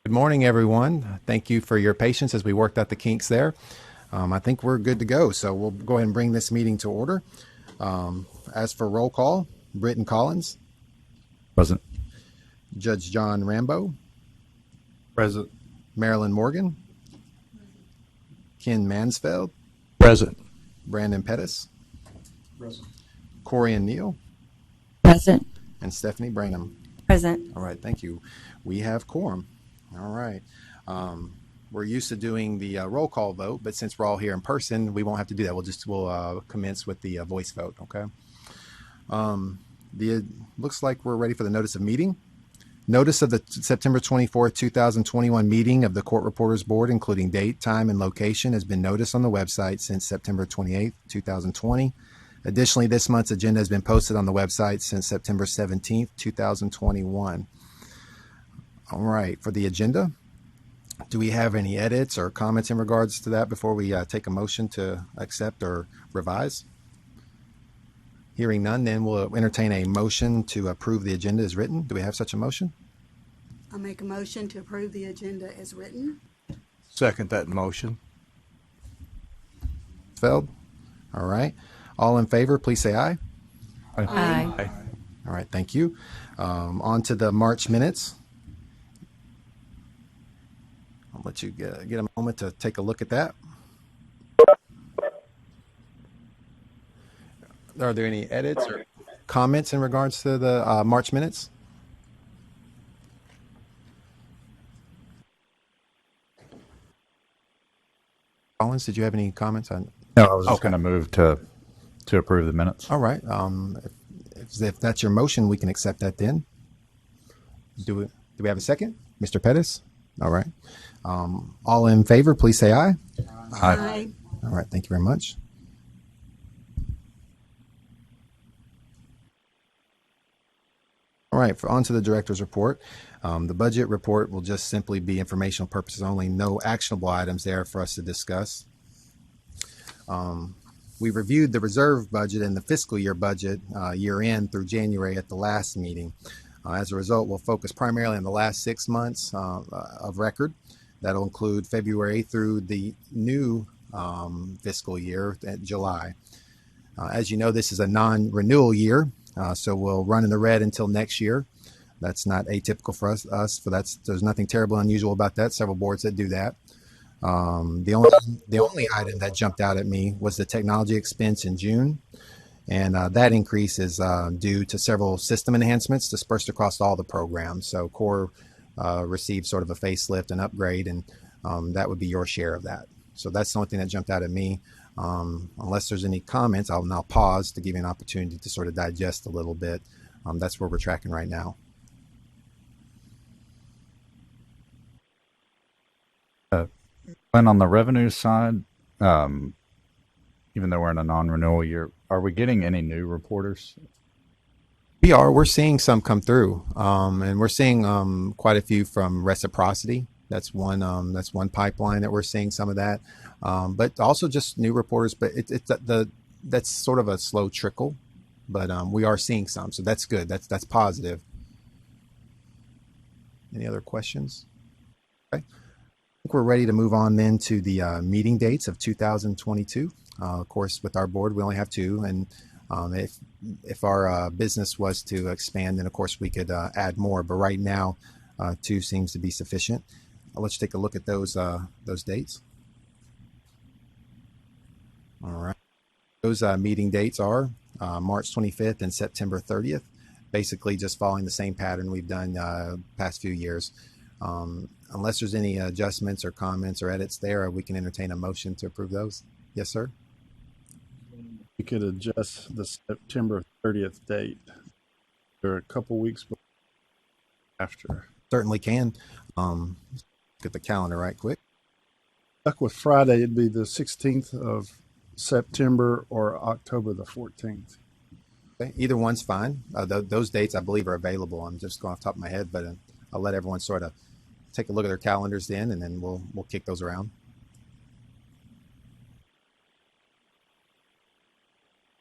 Good morning, everyone. Thank you for your patience as we worked out the kinks there. I think we're good to go, so we'll go ahead and bring this meeting to order. As for roll call, Britton Collins, Present. Judge John Rambo, Present. Marilyn Morgan, Ken Mansfeld, Present. Brandon Pettis, Present. Corey and Neal, Present. and Stephanie Branham. Present. All right, thank you. We have quorum. All right. We're used to doing the roll call vote, but since we're all here in person, we won't have to do that. We'll commence with the voice vote. Okay. The looks like we're ready for the notice of meeting. Notice of the September 24th, 2021 meeting of the Court Reporters Board, including date, time, and location, has been noticed on the website since September 28th, 2020. Additionally, this month's agenda has been posted on the website since September 17th, 2021. All right, for the agenda, do we have any edits or comments in regards to that before we take a motion to accept or revise? Hearing none, then we'll entertain a motion to approve the agenda as written. Do we have such a motion? I'll make a motion to approve the agenda as written. Second that motion. Feld? All right. All in favor, please say aye. Aye. All right, thank you. On to the March minutes. I'll let you get a moment to take a look at that. Are there any edits or comments in regards to the March minutes? Collins, did you have any comments on? No, I was just going to move to approve the minutes. All right. If that's your motion, we can accept that then. Do we have a second? Mr. Pettis? All right. All in favor, please say aye. Aye. All right. Thank you very much. All right. On to the director's report. The budget report will just simply be informational purposes only. No actionable items there for us to discuss. We reviewed the reserve budget and the fiscal year budget year end through January at the last meeting. As a result, we'll focus primarily on the last 6 months of record. That'll include February through the new fiscal year at July. As you know, this is a non-renewal year, so we'll run in the red until next year. That's not atypical for us. There's nothing terrible unusual about that. Several boards that do that. The only item that jumped out at me was the technology expense in June, and that increase is due to several system enhancements dispersed across all the programs. So Core received sort of a facelift and upgrade, and that would be your share of that. So that's the only thing that jumped out at me. Unless there's any comments, I'll now pause to give you an opportunity to sort of digest a little bit. That's where we're tracking right now. And on the revenue side, even though we're in a non-renewal year, are we getting any new reporters? We're seeing some come through, and we're seeing quite a few from Reciprocity. That's one pipeline that we're seeing some of that, but also just new reporters. But that's sort of a slow trickle, but we are seeing some, so that's good. That's positive. Any other questions? Okay. I think we're ready to move on then to the meeting dates of 2022. Of course, with our board, we only have two, and if our business was to expand, then of course we could add more. But right now, two seems to be sufficient. Let's take a look at those dates. All right, those meeting dates are March 25th and September 30th. Basically, just following the same pattern we've done past few years. Unless there's any adjustments or comments or edits there, we can entertain a motion to approve those. Yes, sir. You could adjust the September 30th date. There are a couple weeks after. Certainly can. Get the calendar right quick. Stuck with Friday, it'd be the 16th of September or October the 14th. Okay. Either one's fine. Those dates, I believe, are available. I'm just going off the top of my head, but I'll let everyone sort of take a look at their calendars then, and then we'll kick those around.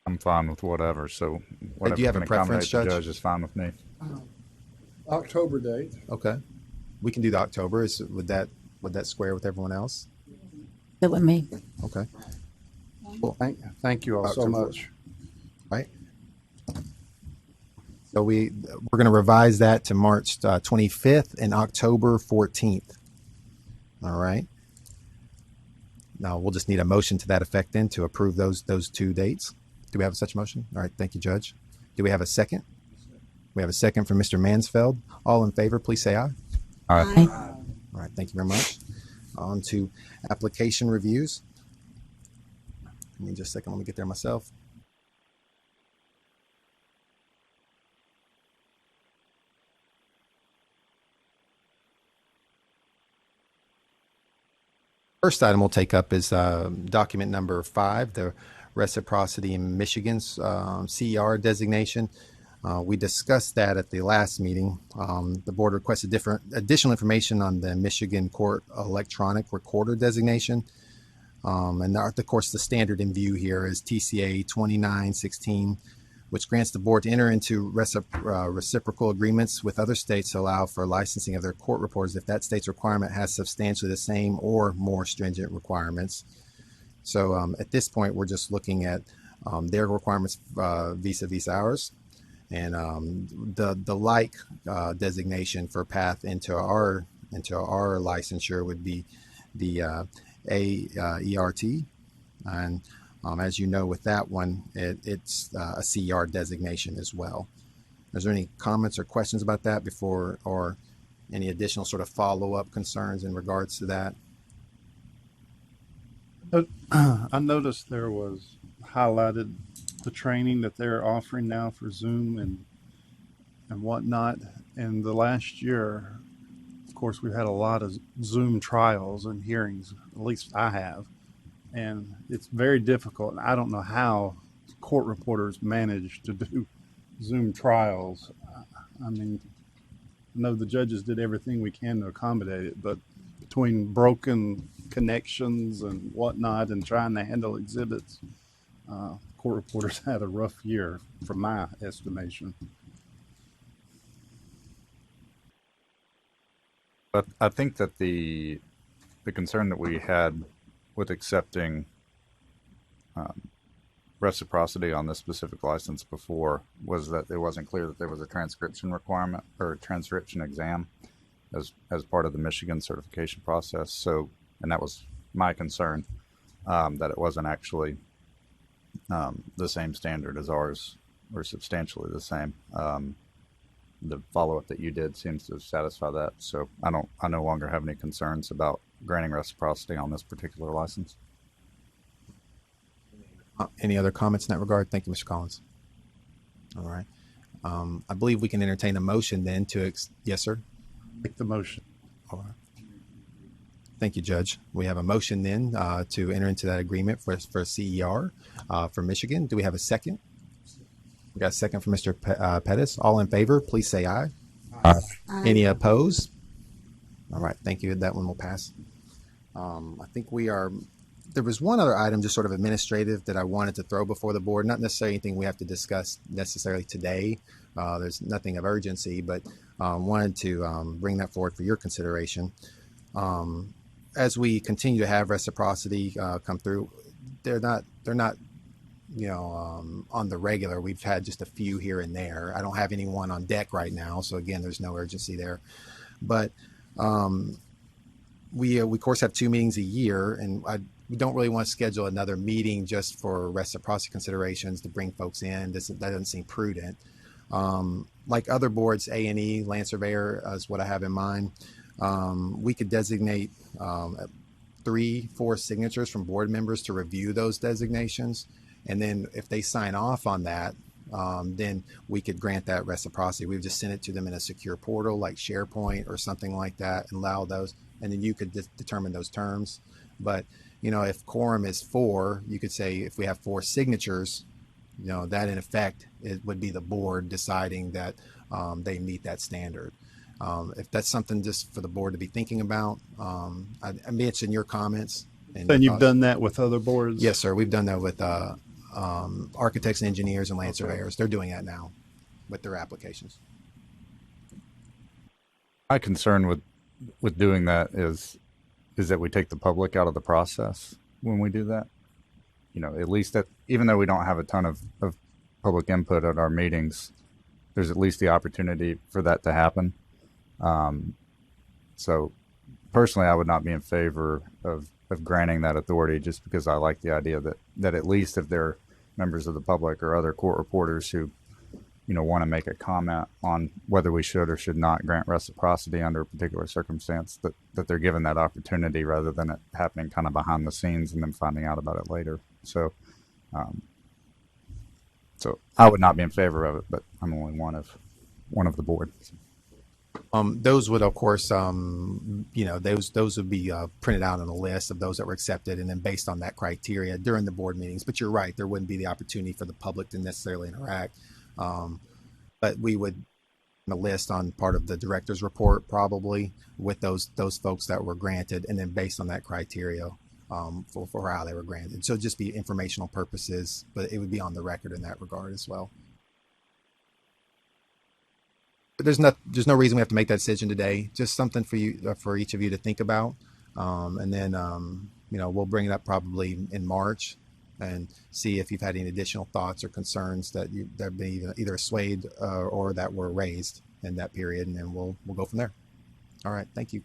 I'm fine with whatever. So whatever Do you have a can preference, accommodate the Judge? judge is fine with me. October date. Okay. We can do the October. Would that square with everyone else? Good with me. Okay. Thank you all so October. much. Right. So we're going to revise that to March 25th and October 14th. All right. Now we'll just need a motion to that effect then to approve those two dates. Do we have such a motion? All right. Thank you, Judge. Do we have a second? We have a second from Mr. Mansfeld. All in favor, please say aye. Aye. Aye. All right. Thank you very much. On to application reviews. Give me just a second. Let me get there myself. First item we'll take up is document number 5, the Reciprocity in Michigan's CER designation. We discussed that at the last meeting. The board requested additional information on the Michigan Court Electronic Recorder designation. And of course, the standard in view here is TCA 2916, which grants the board to enter into reciprocal agreements with other states to allow for licensing of their court reporters if that state's requirement has substantially the same or more stringent requirements. So at this point, we're just looking at their requirements vis-a-vis ours. And the like designation for path into our licensure would be the AERT. And as you know, with that one, it's a CER designation as well. Is there any comments or questions about that before, or any additional sort of follow-up concerns in regards to that? I noticed there was highlighted the training that they're offering now for Zoom and whatnot. And the last year, of course, we've had a lot of Zoom trials and hearings, at least I have. And it's very difficult. And I don't know how court reporters manage to do Zoom trials. I mean, I know the judges did everything we can to accommodate it, but between broken connections and whatnot and trying to handle exhibits, court reporters had a rough year from my estimation. But I think that the concern that we had with accepting reciprocity on this specific license before was that it wasn't clear that there was a transcription requirement or a transcription exam as part of the Michigan certification process. So, and that was my concern, that it wasn't actually the same standard as ours, or substantially the same. The follow-up that you did seems to satisfy that. So I no longer have any concerns about granting reciprocity on this particular license. Any other comments in that regard? Thank you, Mr. Collins. All right. I believe we can entertain a motion then to, yes, sir. Make the motion. All right. Thank you, Judge. We have a motion then to enter into that agreement for CER for Michigan. Do we have a second? We got a second from Mr. Pettis. All in favor, please say aye. Aye. Any opposed? All right. Thank you. That one will pass. I think there was one other item, just sort of administrative, that I wanted to throw before the board. Not necessarily anything we have to discuss necessarily today. There's nothing of urgency, but wanted to bring that forward for your consideration. As we continue to have reciprocity come through, they're not on the regular. We've had just a few here and there. I don't have anyone on deck right now, so again, there's no urgency there. But we of course have 2 meetings a year, and we don't really want to schedule another meeting just for reciprocity considerations to bring folks in. That doesn't seem prudent. Like other boards, A&E, Land Surveyor is what I have in mind. We could designate 3-4 signatures from board members to review those designations. And then if they sign off on that, then we could grant that reciprocity. We would just send it to them in a secure portal like SharePoint or something like that and allow those. And then you could determine those terms. But, if quorum is 4, you could say if we have 4 signatures, that in effect, it would be the board deciding that they meet that standard. If that's something just for the board to be thinking about, I'd be interested in your comments. And you've done that with other boards? Yes, sir. We've done that with architects and engineers and land surveyors. They're doing that now with their applications. My concern with with doing that is that we take the public out of the process when we do that. You know, at least that, even though we don't have a ton of public input at our meetings, there's at least the opportunity for that to happen. So personally, I would not be in favor of granting that authority, just because I like the idea that at least if they're members of the public or other court reporters who, you know, want to make a comment on whether we should or should not grant reciprocity under a particular circumstance, that they're given that opportunity rather than it happening kind of behind the scenes and then finding out about it later. So, so I would not be in favor of it, but I'm only one of the board. Those would, of course, you know, those would be printed out on a list of those that were accepted, and then based on that criteria during the board meetings. But you're right, there wouldn't be the opportunity for the public to necessarily interact. But we would a list on part of the director's report, probably with those folks that were granted, and then based on that criteria for how they were granted. So just be informational purposes, but it would be on the record in that regard as well. But there's no reason we have to make that decision today. Just something for you, for each of you to think about, and then you know, we'll bring it up probably in March and see if you've had any additional thoughts or concerns that have been either swayed or that were raised in that period, and then we'll go from there. All right, thank you.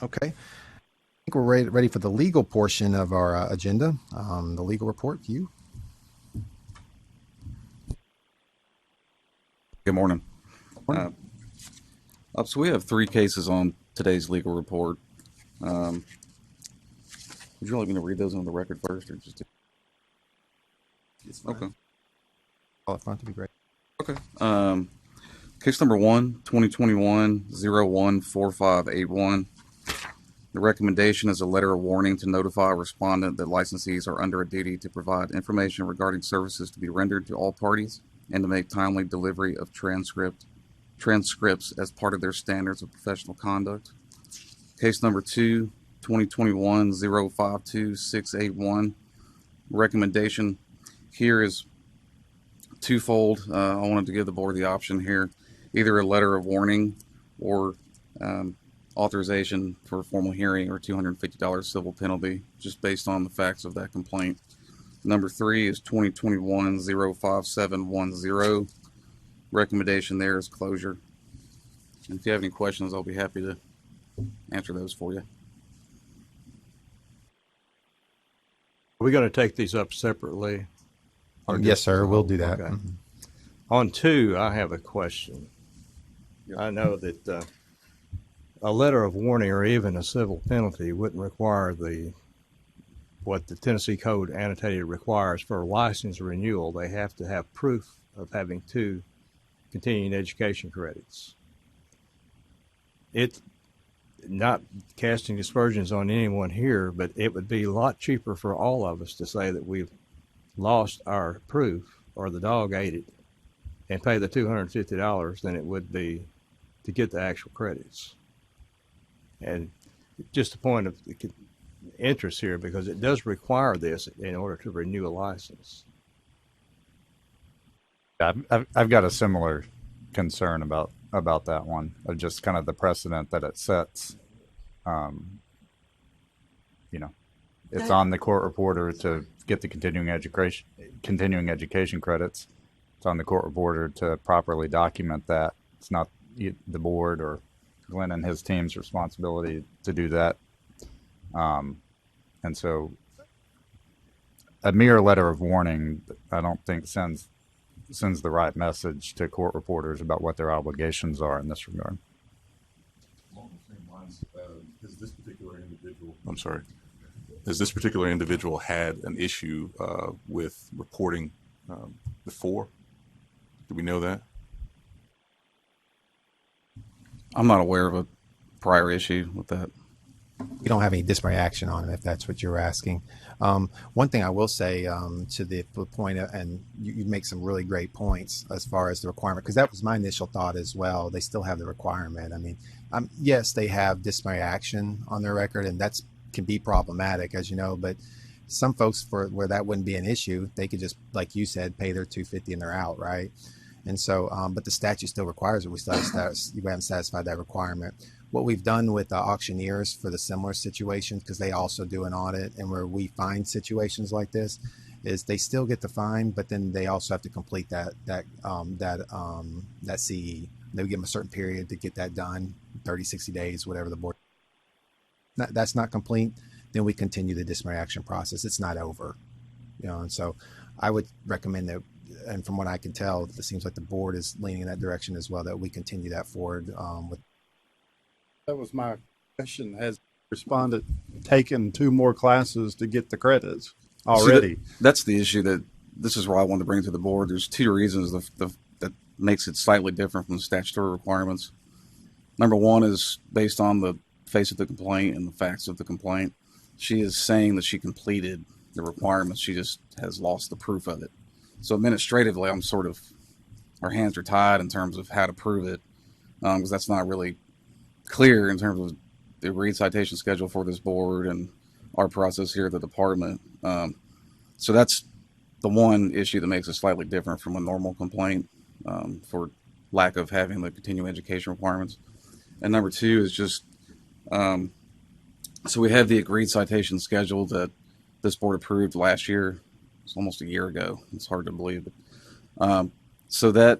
Okay, I think we're ready for the legal portion of our agenda. The legal report, you. Good morning. So we have 3 cases on today's legal report. Would you like me to read those on the record first, or just? Okay. All up front to be great. Okay. Case number 1, 2021-014581. The recommendation is a letter of warning to notify a respondent that licensees are under a duty to provide information regarding services to be rendered to all parties and to make timely delivery of transcripts as part of their standards of professional conduct. Case number 2, 2021-052681. Recommendation here is twofold. I wanted to give the board the option here, either a letter of warning or authorization for a formal hearing or $250 civil penalty, just based on the facts of that complaint. Number 3 is 2021-05710. Recommendation there is closure. And if you have any questions, I'll be happy to answer those for you. Are we going to take these up separately? Yes, sir. We'll do that. Okay. Mm-hmm. On 2, I have a question. I know that a letter of warning or even a civil penalty wouldn't require what the Tennessee Code annotated requires for a license renewal. They have to have proof of having 2 continuing education credits. It's not casting aspersions on anyone here, but it would be a lot cheaper for all of us to say that we've lost our proof or the dog ate it and pay the $250 than it would be to get the actual credits. And just a point of interest here, because it does require this in order to renew a license. I've got a similar concern about that one, of just kind of the precedent that it sets. You know, it's on the court reporter to get the continuing education credits. It's on the court reporter to properly document that. It's not the board or Glenn and his team's responsibility to do that. And so a mere letter of warning, I don't think sends the right message to court reporters about what their obligations are in this regard. Along the same lines, has this particular individual had an issue with reporting before? Do we know that? I'm not aware of a prior issue with that. We don't have any disciplinary action on it, if that's what you're asking. One thing I will say to the point, and you make some really great points as far as the requirement, because that was my initial thought as well. They still have the requirement. I mean, yes, they have disciplinary action on their record, and that's can be problematic, as you know, but some folks for where that wouldn't be an issue, they could just, like you said, pay their $250 and they're out, right? And so, but the statute still requires it. We haven't satisfied that requirement. What we've done with the auctioneers for the similar situations, because they also do an audit, and where we find situations like this, is they still get the fine, but then they also have to complete that CE. They give them a certain period to get that done, 30, 60 days, whatever the board. That's not complete, then we continue the disciplinary action process. It's not over, and so I would recommend that. And from what I can tell, it seems like the board is leaning in that direction as well, that we continue that forward. That was my question. Has respondent taken 2 more classes to get the credits already? That's the issue. This is why I wanted to bring it to the board. There's 2 reasons that makes it slightly different from the statutory requirements. Number one is based on the face of the complaint and the facts of the complaint. She is saying that she completed the requirements. She just has lost the proof of it. So administratively, our hands are tied in terms of how to prove it, because that's not really clear in terms of the agreed citation schedule for this board and our process here at the department. So that's the one issue that makes it slightly different from a normal complaint, for lack of having the continuing education requirements. And number 2 is just, so we have the agreed citation schedule that this board approved last year. It's almost a year ago. It's hard to believe. So that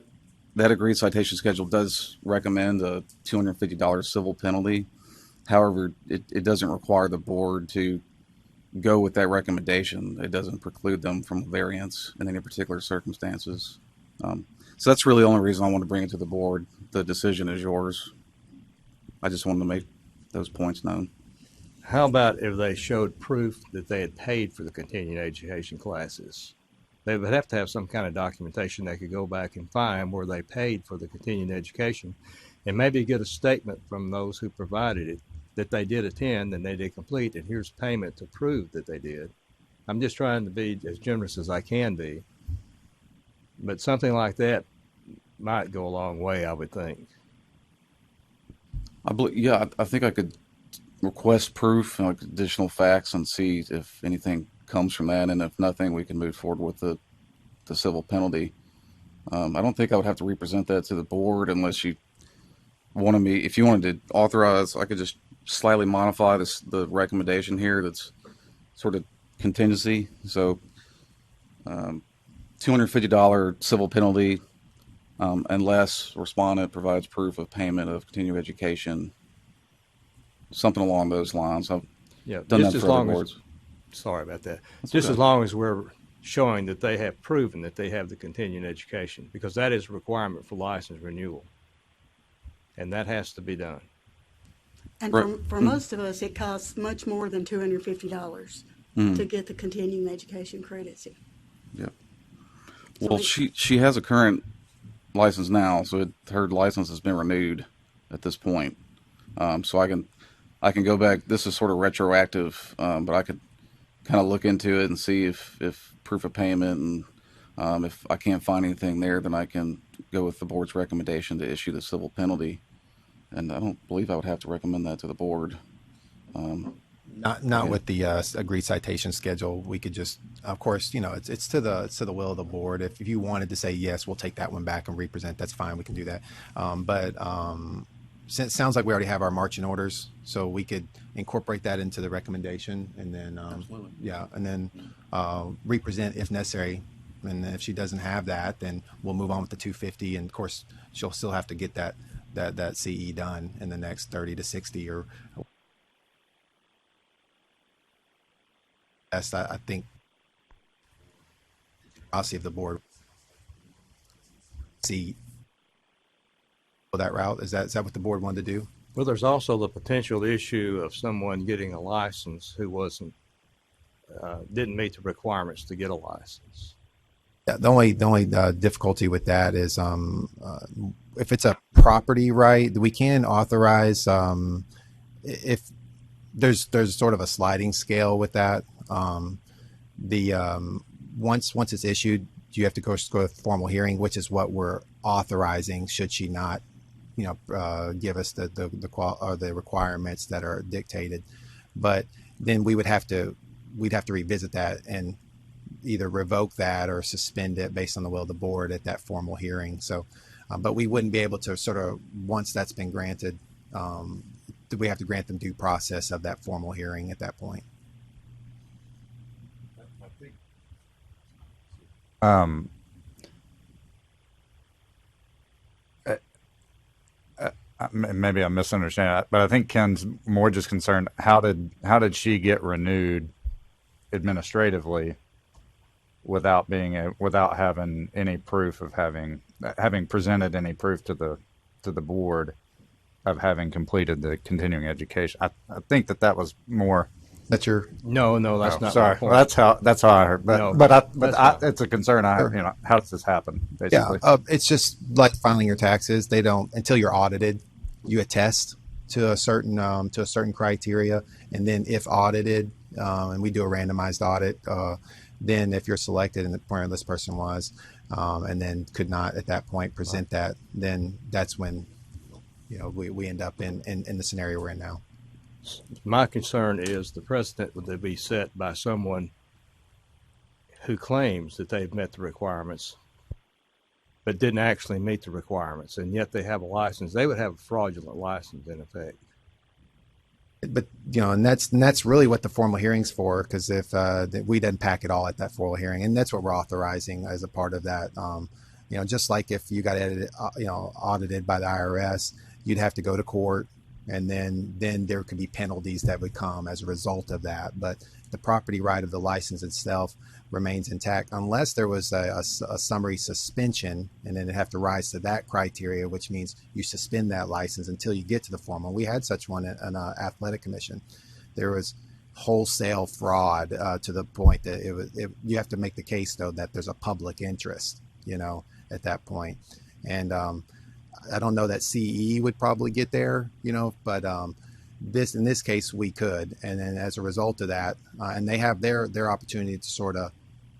agreed citation schedule does recommend a $250 civil penalty. However, it doesn't require the board to go with that recommendation. It doesn't preclude them from variance in any particular circumstances. So that's really the only reason I want to bring it to the board. The decision is yours. I just wanted to make those points known. How about if they showed proof that they had paid for the continuing education classes? They would have to have some kind of documentation they could go back and find where they paid for the continuing education, and maybe get a statement from those who provided it that they did attend and they did complete, and here's payment to prove that they did. I'm just trying to be as generous as I can be, but something like that might go a long way, I would think. I think I could request proof, like additional facts, and see if anything comes from that. And if nothing, we can move forward with the civil penalty. I don't think I would have to represent that to the board unless you wanted me. If you wanted to authorize, I could just slightly modify the recommendation here. That's sort of contingency. So, $250 civil penalty, unless respondent provides proof of payment of continuing education. Something along those lines. I've done that for other boards. Sorry about that. That's just okay. As long as we're showing that they have proven that they have the continuing education, because that is a requirement for license renewal, and that has to be done. And for most of us, it costs much more than $250 to get the continuing education credits. Yeah. Well, she has a current license now, so her license has been renewed at this point. So I can go back. This is sort of retroactive, but I could kind of look into it and see if proof of payment, and if I can't find anything there, then I can go with the board's recommendation to issue the civil penalty. And I don't believe I would have to recommend that to the board. Not with the agreed citation schedule. We could just, of course, it's to the will of the board. If you wanted to say yes, we'll take that one back and represent. That's fine. We can do that. But since it sounds like we already have our marching orders, so we could incorporate that into the recommendation, and then and then represent if necessary. And if she doesn't have that, then we'll move on with the 250. And of course, she'll still have to get that CE done in the next 30 to 60 or. I think I'll see if the board see that route. Is that what the board wanted to do? Well, there's also the potential issue of someone getting a license who didn't meet the requirements to get a license. Yeah, the only difficulty with that is if it's a property right, we can authorize if there's sort of a sliding scale with that. Once it's issued, you have to go to a formal hearing, which is what we're authorizing. Should she not, give us the requirements that are dictated, but then we would have to we'd have to revisit that and either revoke that or suspend it based on the will of the board at that formal hearing. So, but we wouldn't be able to sort of, once that's been granted, we have to grant them due process of that formal hearing at that point. Maybe I'm misunderstanding that, but I think Ken's more just concerned, how did she get renewed administratively without having any proof of having presented any proof to the board of having completed the continuing education. I think that was more. That's your. No, that's not. Sorry. My point. Well, that's how I heard. But No, it's a concern. Sure. How does this happen? Basically. Yeah, it's just like filing your taxes. They don't, until you're audited, you attest to a certain criteria, and then if audited, and we do a randomized audit, then if you're selected, and apparently this person was, and then could not at that point present that, then that's when, we end up in the scenario we're in now. My concern is the precedent would be set by someone who claims that they've met the requirements, but didn't actually meet the requirements, and yet they have a license. They would have a fraudulent license in effect. But and that's really what the formal hearing's for, because if we didn't pack it all at that formal hearing, and that's what we're authorizing as a part of that. Just like if you got audited by the IRS, you'd have to go to court, and then there could be penalties that would come as a result of that. But the property right of the license itself remains intact unless there was a summary suspension, and then it'd have to rise to that criteria, which means you suspend that license until you get to the formal. We had such one in athletic commission. There was wholesale fraud to the point that you have to make the case, though, that there's a public interest, at that point. And I don't know that CE would probably get there, but in this case we could. And then as a result of that, and they have their opportunity to sort of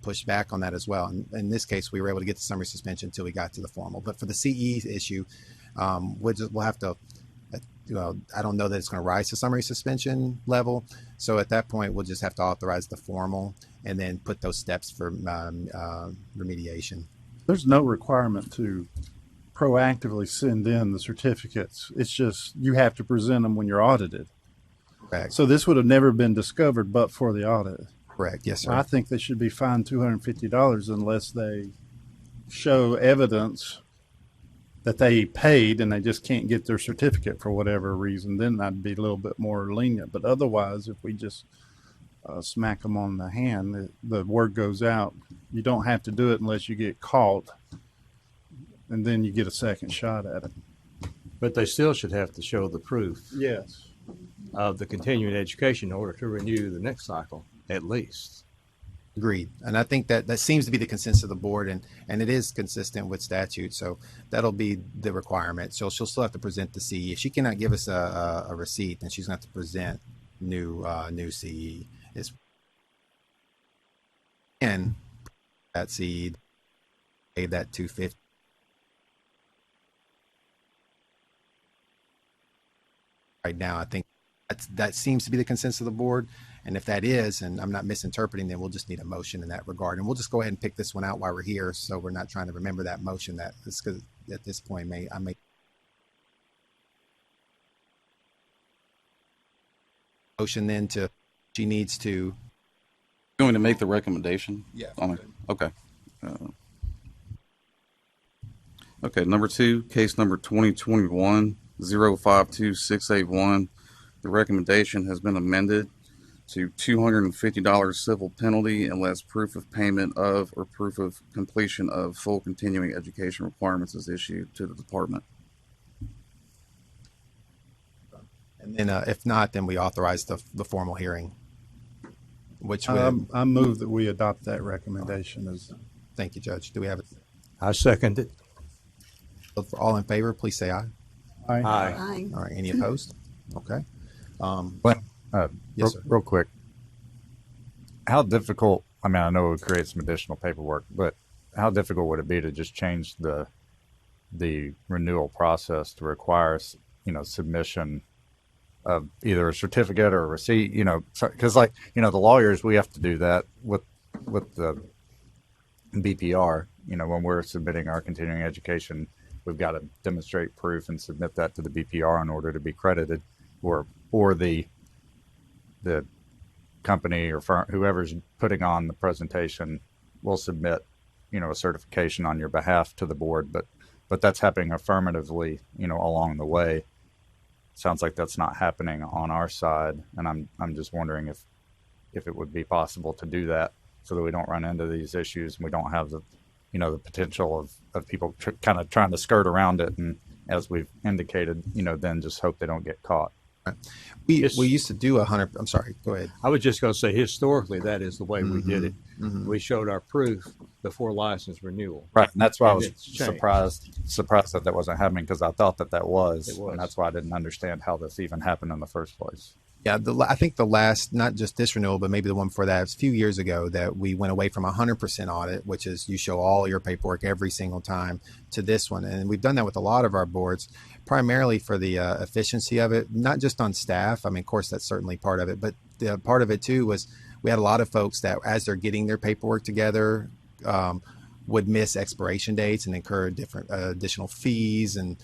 push back on that as well. And in this case, we were able to get the summary suspension until we got to the formal. But for the CE issue, we'll have to. I don't know that it's going to rise to summary suspension level. So at that point, we'll just have to authorize the formal and then put those steps for remediation. There's no requirement to proactively send in the certificates. It's just you have to present them when you're audited. Correct. So this would have never been discovered but for the audit. Correct. Yes, sir. I think they should be fined $250 unless they show evidence that they paid and they just can't get their certificate for whatever reason. Then I'd be a little bit more lenient. But otherwise, if we just smack them on the hand, the word goes out. You don't have to do it unless you get caught, and then you get a second shot at it. But they still should have to show the proof Yes. of the continuing education in order to renew the next cycle, at least. Agreed. And I think that seems to be the consensus of the board, and it is consistent with statute. So that'll be the requirement. So she'll still have to present the CE. If she cannot give us a receipt, then she's going to have to present new CE. And that CE, pay that $250. Right now, I think that seems to be the consensus of the board. And if that is, and I'm not misinterpreting, then we'll just need a motion in that regard. And we'll just go ahead and pick this one out while we're here, so we're not trying to remember that motion. That is because at this point, I may motion then to she needs to. Going to make the recommendation? Yeah. Okay. Okay. Number 2, case number 2021-052681. The recommendation has been amended to $250 civil penalty unless proof of payment of or proof of completion of full continuing education requirements is issued to the department. And then if not, then we authorize the formal hearing. Which would, I move that we adopt that recommendation. Thank you, Judge. Do we have it? I second it. All in favor, please say aye. Aye. Aye. All right. Any opposed? Okay. Yes, sir. Real quick. How difficult, I know it would create some additional paperwork, but how difficult would it be to just change the renewal process to require, submission of either a certificate or a receipt, because like, the lawyers, we have to do that with the BPR, when we're submitting our continuing education, we've got to demonstrate proof and submit that to the BPR in order to be credited, or the company or firm, whoever's putting on the presentation will submit, a certification on your behalf to the board, but that's happening affirmatively, along the way. Sounds like that's not happening on our side, and I'm just wondering if it would be possible to do that so that we don't run into these issues and we don't have the potential of people kind of trying to skirt around it, and as we've indicated, then just hope they don't get caught. We used to do 100. I'm sorry. Go ahead. I was just going to say, historically, that is the way we did it. Mm-hmm. We showed our proof before license renewal. Right, and that's why I was it's changed. surprised that was not because I thought that was, It was. and that's why I didn't understand how this even happened in the first place. Yeah, I think the last, not just this renewal, but maybe the one before that, it was a few years ago that we went away from 100% audit, which is you show all your paperwork every single time, to this one. And we've done that with a lot of our boards, primarily for the efficiency of it, not just on staff. I mean, of course, that's certainly part of it. But the part of it, too, was we had a lot of folks that, as they're getting their paperwork together, would miss expiration dates and incur different additional fees. And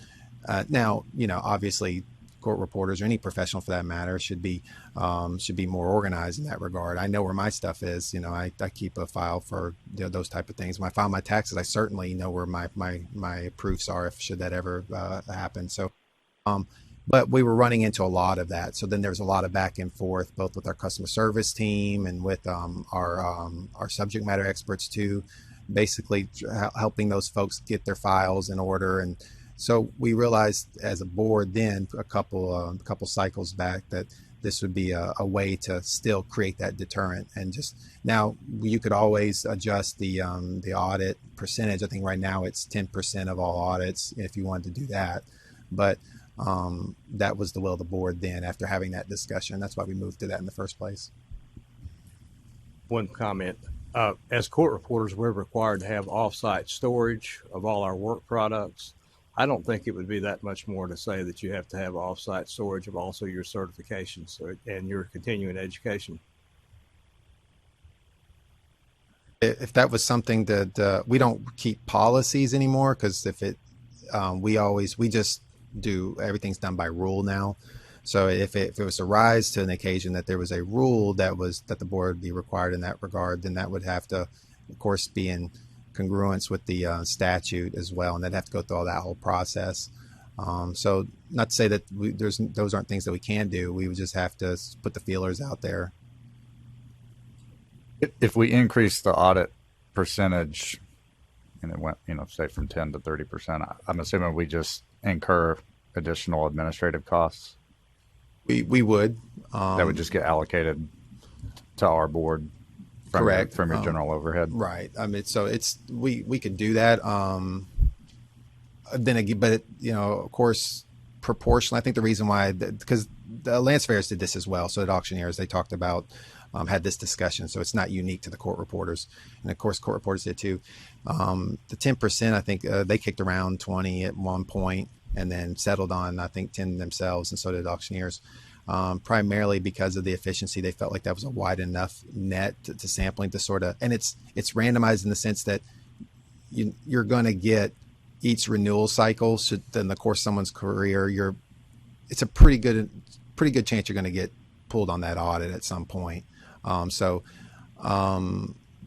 now, obviously, court reporters or any professional for that matter should be more organized in that regard. I know where my stuff is. I keep a file for those type of things. When I file my taxes, I certainly know where my proofs are if should that ever happen. So, but we were running into a lot of that. So then there's a lot of back and forth, both with our customer service team and with our subject matter experts too, basically helping those folks get their files in order. And so we realized as a board then a couple cycles back that this would be a way to still create that deterrent. And just now you could always adjust the audit percentage. I think right now it's 10% of all audits if you wanted to do that. But that was the will of the board then after having that discussion. That's why we moved to that in the first place. One comment. As court reporters, we're required to have off-site storage of all our work products. I don't think it would be that much more to say that you have to have off-site storage of also your certifications and your continuing education. If that was something that we don't keep policies anymore, because we just do everything's done by rule now. So if it was to rise to an occasion that there was a rule that the board would be required in that regard, then that would have to, of course, be in congruence with the statute as well, and they'd have to go through all that whole process. So not to say that those aren't things that we can do. We would just have to put the feelers out there. If we increase the audit percentage and it went, say from 10 to 30%, I'm assuming we just incur additional administrative costs. We would. That would just get allocated to our board. Correct. From your general overhead. Right. I mean, so we could do that. Then again, but of course, proportionally, I think the reason why, because the land surveyors did this as well. So at auctioneers, they talked about, had this discussion. So it's not unique to the court reporters. And of course, court reporters did too. The 10%, I think they kicked around 20 at one point and then settled on, I think, 10 themselves. And so did auctioneers. Primarily because of the efficiency. They felt like that was a wide enough net to sampling to sort of, and it's randomized in the sense that you're going to get each renewal cycle. So in the course of someone's career, it's a pretty good chance you're going to get pulled on that audit at some point. So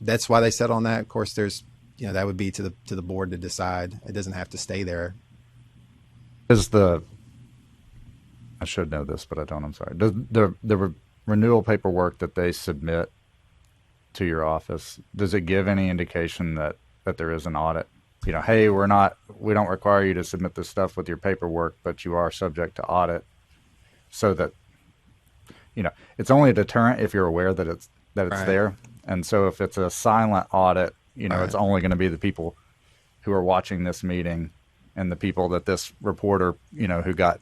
that's why they settled on that. Of course, there's, that would be to the board to decide. It doesn't have to stay there. I should know this, but I don't. I'm sorry. Does the renewal paperwork that they submit to your office, does it give any indication that there is an audit? Hey, we don't require you to submit this stuff with your paperwork, but you are subject to audit, so that it's only a deterrent if you're aware that it's right there. And so if it's a silent audit, right, it's only going to be the people who are watching this meeting and the people that this reporter, who got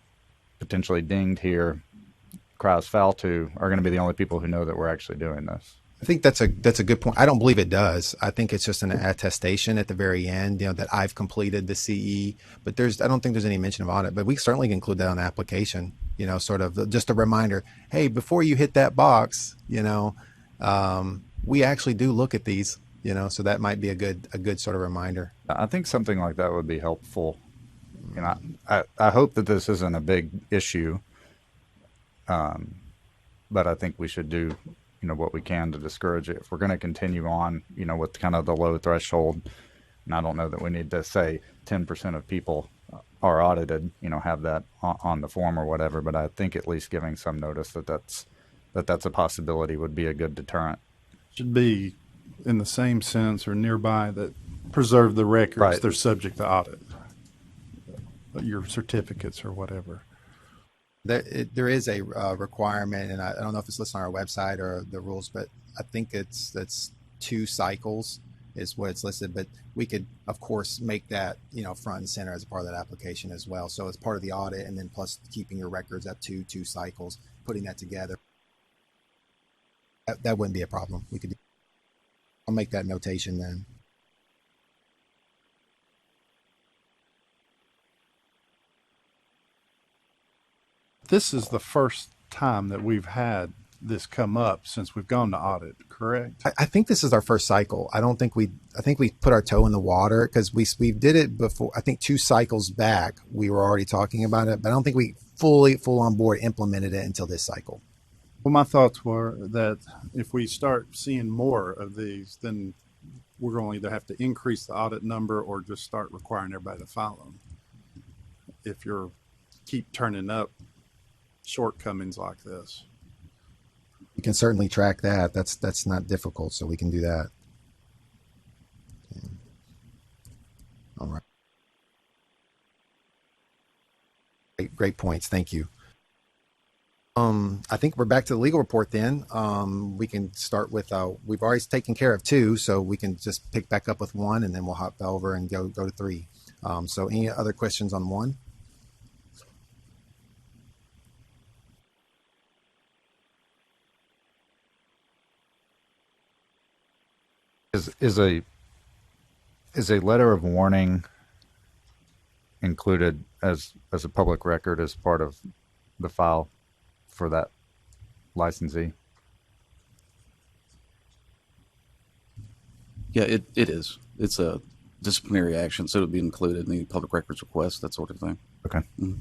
potentially dinged here, cries foul to, are going to be the only people who know that we're actually doing this. I think that's a good point. I don't believe it does. I think it's just an attestation at the very end, that I've completed the CE. But I don't think there's any mention of audit. But we certainly can include that on the application. Sort of just a reminder. Hey, before you hit that box, we actually do look at these. So that might be a good sort of reminder. I think something like that would be helpful. I hope that this isn't a big issue, but I think we should do what we can to discourage it. If we're going to continue on, with kind of the low threshold, and I don't know that we need to say 10% of people are audited, have that on the form or whatever, but I think at least giving some notice that's a possibility would be a good deterrent. Should be in the same sense or nearby that preserve the records. Right. They're subject to audit. Your certificates or whatever. There is a requirement, and I don't know if it's listed on our website or the rules, but I think that's 2 cycles is what it's listed. But we could, of course, make that front and center as a part of that application as well. So it's part of the audit, and then plus keeping your records up to 2 cycles, putting that together. That wouldn't be a problem. I'll make that notation then. This is the first time that we've had this come up since we've gone to audit, correct? I think this is our first cycle. I think we put our toe in the water because we did it before. I think 2 cycles back we were already talking about it, but I don't think we full on board implemented it until this cycle. Well, my thoughts were that if we start seeing more of these, then we're going to either have to increase the audit number or just start requiring everybody to file them. If you're keep turning up shortcomings like this. We can certainly track that. That's not difficult, so we can do that. Okay. All right. Great points. Thank you. I think we're back to the legal report then. We can start with, we've already taken care of 2, so we can just pick back up with 1, and then we'll hop over and go to 3. So any other questions on 1? Is a letter of warning included as a public record as part of the file for that licensee? Yeah, it is. It's a disciplinary action, so it would be included in the public records request, that sort of thing. Okay. Mm-hmm.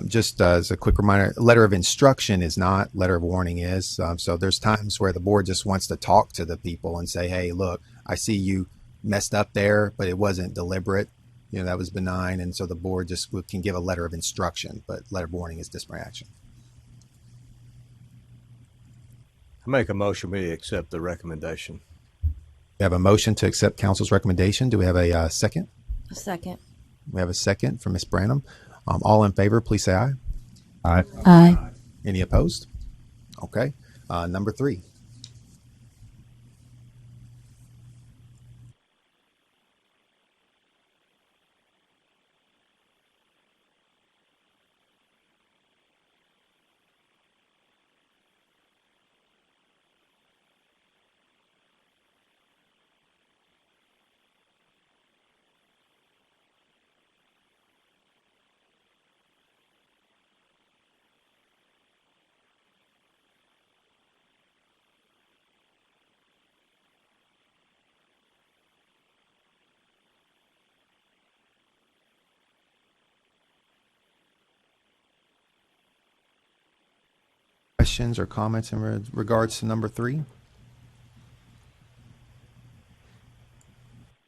Just as a quick reminder, letter of instruction is not, letter of warning is. So there's times where the board just wants to talk to the people and say, hey, look, I see you messed up there, but it wasn't deliberate. That was benign. And so the board just can give a letter of instruction, but letter of warning is disciplinary action. I make a motion we accept the recommendation. We have a motion to accept council's recommendation. Do we have a second? A second. We have a second from Ms. Branham. All in favor, please say aye. Aye. Aye. Any opposed? Okay. Number 3. Questions or comments in regards to number 3?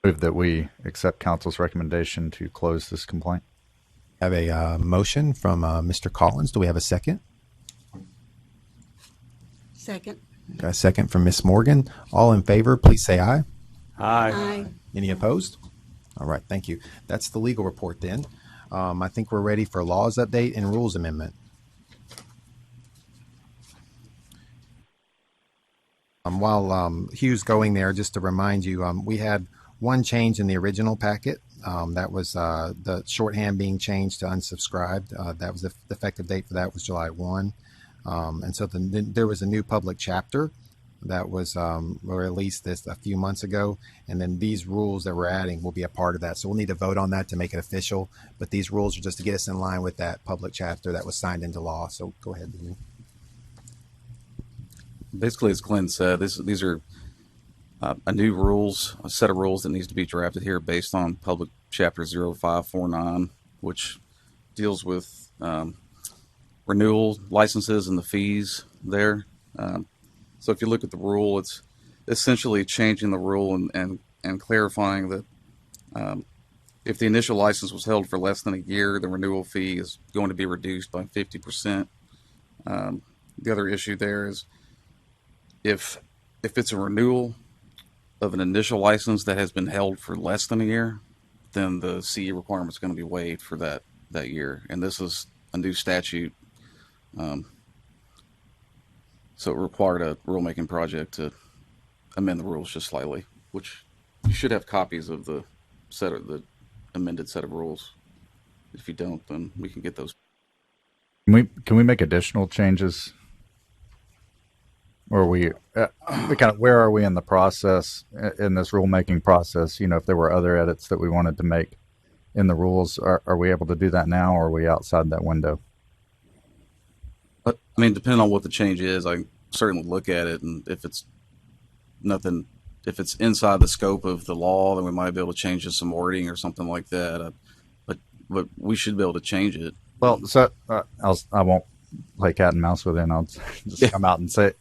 Move that we accept council's recommendation to close this complaint. Have a motion from Mr. Collins. Do we have a second? Second. Got a second from Ms. Morgan. All in favor, please say aye. Aye. Aye. Any opposed? All right, thank you. That's the legal report then. I think we're ready for laws update and rules amendment. While Hugh's going there, just to remind you, we had one change in the original packet. That was the shorthand being changed to unsubscribed. That was the effective date for that was July 1. And so there was a new public chapter that was released a few months ago, and then these rules that we're adding will be a part of that. So we'll need to vote on that to make it official, but these rules are just to get us in line with that public chapter that was signed into law. So go ahead, Dean. Basically, as Glenn said, these are a new rules, a set of rules that needs to be drafted here based on Public Chapter 0549, which deals with renewal licenses and the fees there. So if you look at the rule, it's essentially changing the rule and clarifying that if the initial license was held for less than a year, the renewal fee is going to be reduced by 50%. The other issue there is if it's a renewal of an initial license that has been held for less than a year, then the CE requirement is going to be waived for that year. And this is a new statute. So it required a rulemaking project to amend the rules just slightly, which you should have copies of the amended set of rules. If you don't, then we can get those. Can we make additional changes? Or we kind of, where are we in the process, in this rulemaking process? If there were other edits that we wanted to make in the rules, are we able to do that now, or are we outside that window? But, I mean, depending on what the change is, I can certainly look at it, and if it's inside the scope of the law, then we might be able to change some wording or something like that. But we should be able to change it. Well, so I won't play cat and mouse with it. I'll just come out and say,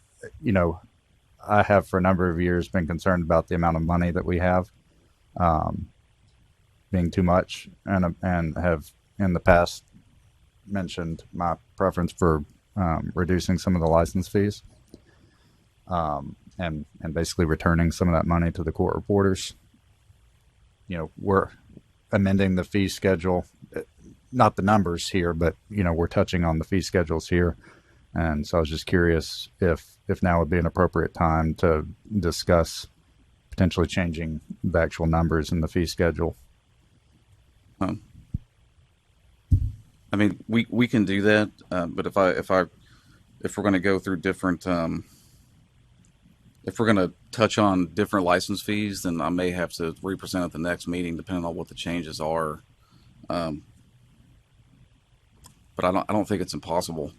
I have for a number of years been concerned about the amount of money that we have being too much, and have in the past mentioned my preference for reducing some of the license fees, and basically returning some of that money to the court reporters. We're amending the fee schedule, not the numbers here, but we're touching on the fee schedules here. And so I was just curious if now would be an appropriate time to discuss potentially changing the actual numbers in the fee schedule. I mean, we can do that, but if we're going to go through different, if we're going to touch on different license fees, then I may have to represent at the next meeting, depending on what the changes are. But I don't think it's impossible.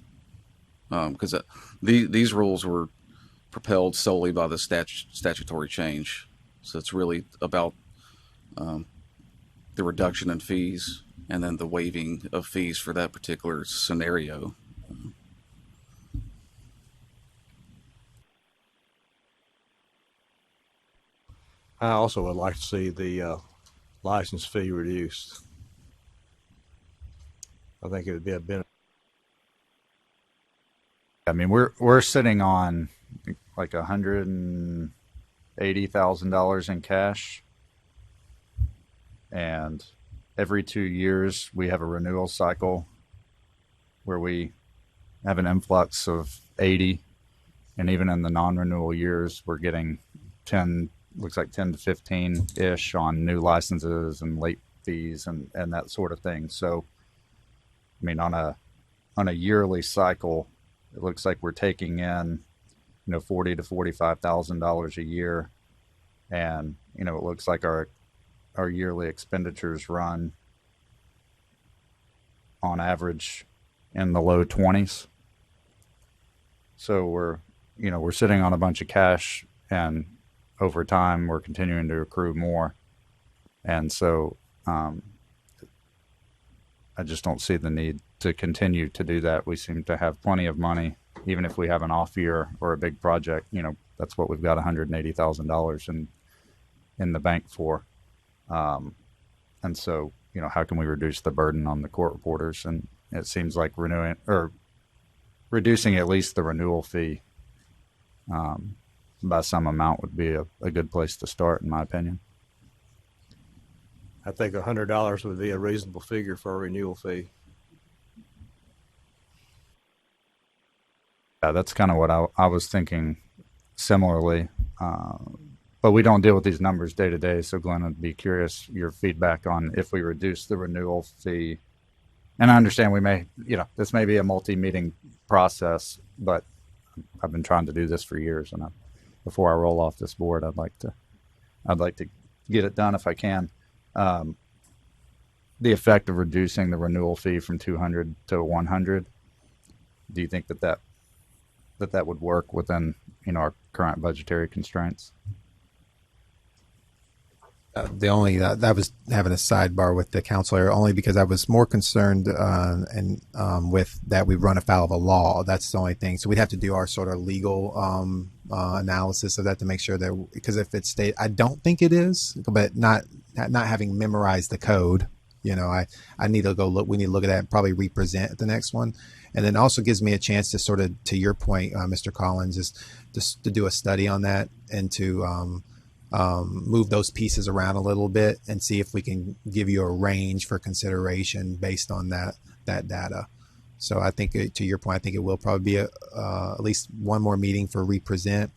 Because these rules were propelled solely by the statutory change. So it's really about the reduction in fees and then the waiving of fees for that particular scenario. I also would like to see the license fee reduced. I think it would be a benefit. I mean, we're sitting on like $180,000 in cash, and every 2 years we have a renewal cycle where we have an influx of 80, and even in the non-renewal years we're getting 10 to 15 ish on new licenses and late fees and that sort of thing. So I mean, on a yearly cycle, it looks like we're taking in, $40,000 to $45,000 a year, and it looks like our yearly expenditures run on average in the low 20s. So we're sitting on a bunch of cash, and over time we're continuing to accrue more, and so I just don't see the need to continue to do that. We seem to have plenty of money, even if we have an off year or a big project. That's what we've got $180,000 in the bank for. And so, how can we reduce the burden on the court reporters? And it seems like reducing at least the renewal fee by some amount would be a good place to start, in my opinion. I think $100 would be a reasonable figure for a renewal fee. Yeah, that's kind of what I was thinking similarly. But we don't deal with these numbers day to day. So Glenn, I'd be curious your feedback on if we reduce the renewal fee. And I understand we may, this may be a multi-meeting process, but I've been trying to do this for years, and before I roll off this board, I'd like to get it done if I can. The effect of reducing the renewal fee from 200 to 100. Do you think that would work within our current budgetary constraints? The only that was having a sidebar with the counselor only because I was more concerned with that we run afoul of a law. That's the only thing. So we'd have to do our sort of legal analysis of that to make sure that, because if it's state, I don't think it is, but not having memorized the code. I need to go look. We need to look at that and probably represent at the next one, and then also gives me a chance to sort of, to your point, Mr. Collins, is just to do a study on that and to move those pieces around a little bit and see if we can give you a range for consideration based on that data. So I think, to your point, I think it will probably be at least one more meeting for represent.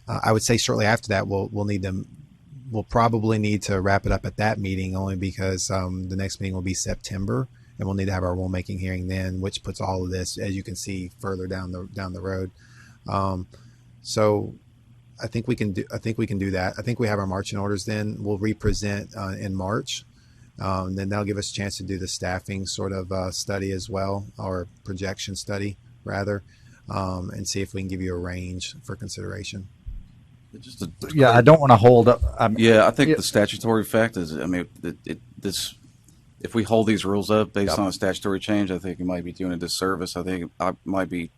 I would say shortly after that, we'll probably need to wrap it up at that meeting, only because the next meeting will be September, and we'll need to have our rulemaking hearing then, which puts all of this, as you can see, further down the road. So I think we can do that. I think we have our marching orders then. We'll represent in March. Then that'll give us a chance to do the staffing sort of study as well, or projection study rather, and see if we can give you a range for consideration. I don't want to hold up. I think the statutory effect is, if we hold these rules up based on a statutory change, I think it might be doing a disservice. I think it might be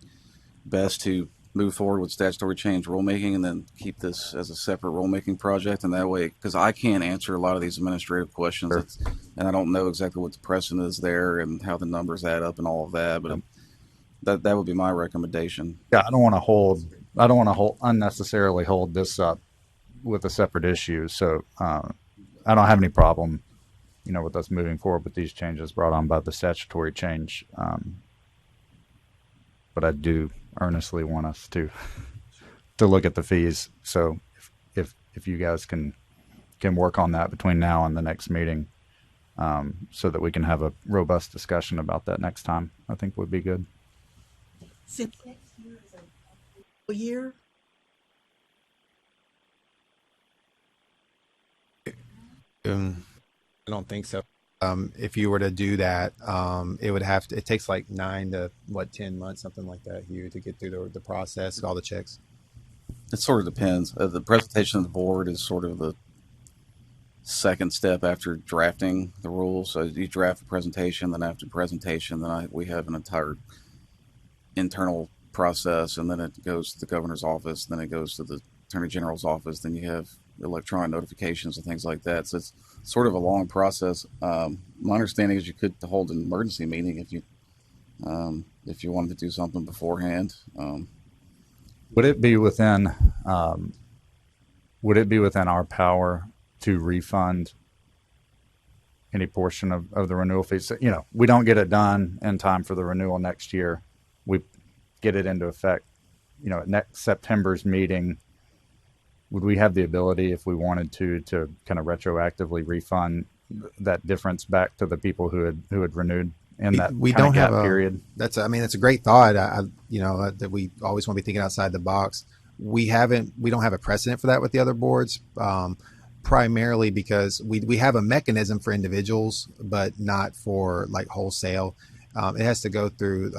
best to move forward with statutory change rulemaking and then keep this as a separate rulemaking project. And that way, because I can't answer a lot of these administrative questions, Sure. And I don't know exactly what the precedent is there and how the numbers add up and all of that. But that would be my recommendation. Yeah, I don't want to unnecessarily hold this up with a separate issue. So I don't have any problem, with us moving forward with these changes brought on by the statutory change. But I do earnestly want us to look at the fees. So if you guys can work on that between now and the next meeting, so that we can have a robust discussion about that next time, I think would be good. Since next year is a year. I don't think so. If you were to do that, it takes like 9 to 10 months, something like that, Hugh, to get through the process, all the checks. It sort of depends. The presentation of the board is sort of the second step after drafting the rules. So you draft a presentation, then after presentation, we have an entire internal process, and then it goes to the governor's office, then it goes to the attorney general's office, then you have electronic notifications and things like that. So it's sort of a long process. My understanding is you could hold an emergency meeting if you wanted to do something beforehand. Would it be within our power to refund any portion of the renewal fees? So, we don't get it done in time for the renewal next year. We get it into effect, at next September's meeting. Would we have the ability, if we wanted to kind of retroactively refund that difference back to the people who had renewed in that we don't have a period? That's a great thought. That we always want to be thinking outside the box. We don't have a precedent for that with the other boards, primarily because we have a mechanism for individuals, but not for like wholesale. It has to go through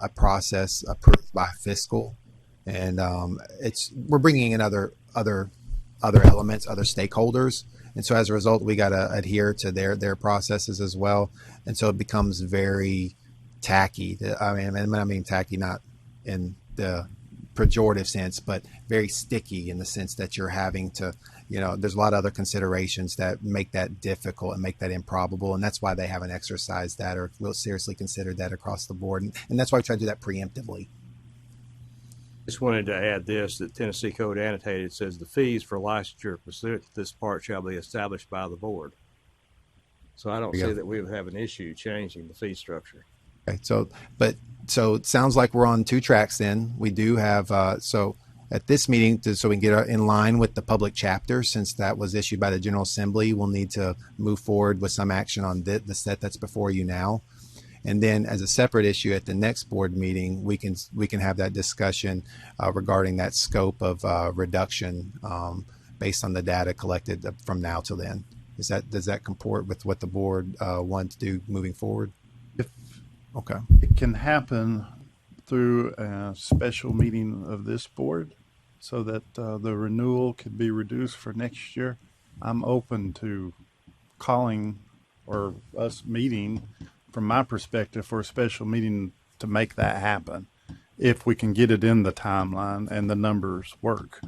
a process approved by fiscal, and we're bringing in other elements, other stakeholders, and so as a result, we got to adhere to their processes as well, and so it becomes very tacky. I mean tacky not in the pejorative sense, but very sticky in the sense that you're having to, there's a lot of other considerations that make that difficult and make that improbable, and that's why they haven't exercised that or real seriously considered that across the board, and that's why we try to do that preemptively. Just wanted to add this, that Tennessee Code Annotated says the fees for licensure pursuant to this part shall be established by the board. So I don't see that we would have an issue changing the fee structure. Okay, so it sounds like we're on two tracks then. We do have, so at this meeting, so we can get in line with the public chapter, since that was issued by the General Assembly, we'll need to move forward with some action on the set that's before you now. And then as a separate issue at the next board meeting, we can have that discussion regarding that scope of reduction based on the data collected from now till then. Does that comport with what the board wants to do moving forward? If Okay. it can happen through a special meeting of this board so that the renewal could be reduced for next year, I'm open to calling or us meeting, from my perspective, for a special meeting to make that happen, if we can get it in the timeline and the numbers work.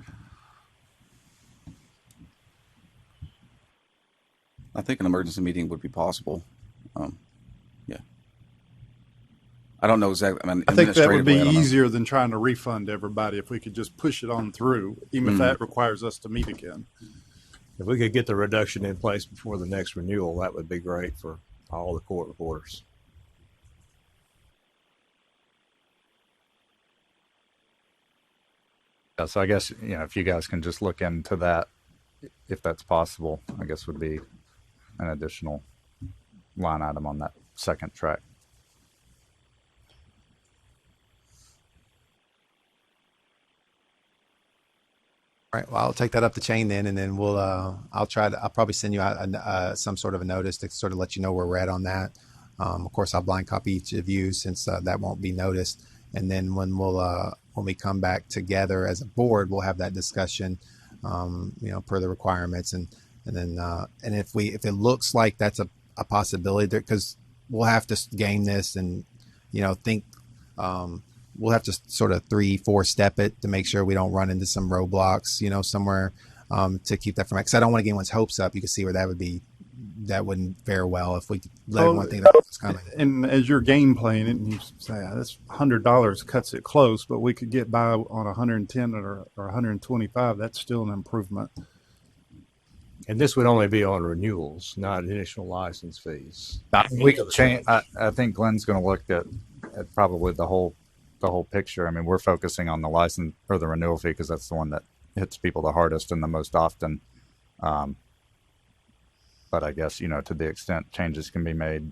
I think an emergency meeting would be possible. Yeah. I don't know exactly. I mean, I think that would be administratively, I don't know. easier than trying to refund everybody if we could just push it on through, even if that requires us to meet again. If we could get the reduction in place before the next renewal, that would be great for all the court reporters. Yeah, so I guess, if you guys can just look into that, if that's possible, I guess would be an additional line item on that second track. All right. Well, I'll take that up the chain then, and then I'll probably send you out some sort of a notice to sort of let you know where we're at on that. Of course, I'll blind copy each of you since that won't be noticed. And then when we come back together as a board, we'll have that discussion, per the requirements, and if it looks like that's a possibility there, because we'll have to game this and think. We'll have to sort of 3-4 step it to make sure we don't run into some roadblocks, somewhere to keep that from. Because I don't want to get anyone's hopes up. You can see where that wouldn't fare well if we let everyone think that was coming. And as you're game playing it, and you say, that's $100 cuts it close, but we could get by on 110 or 125. That's still an improvement. And this would only be on renewals, not initial license fees. We could change. I think Glenn's going to look at probably the whole picture. I mean, we're focusing on the license or the renewal fee because that's the one that hits people the hardest and the most often. But I guess, to the extent changes can be made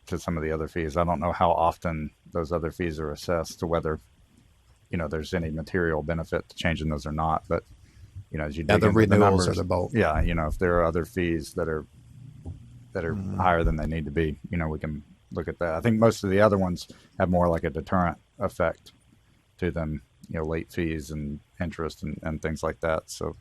to some of the other fees, I don't know how often those other fees are assessed to whether, there's any material benefit to changing those or not. But, as you dig the into renewals the numbers, or the bulk. yeah, if there are other fees that are higher than they need to be, we can look at that. I think most of the other ones have more like a deterrent effect to them, late fees and interest and things like that. So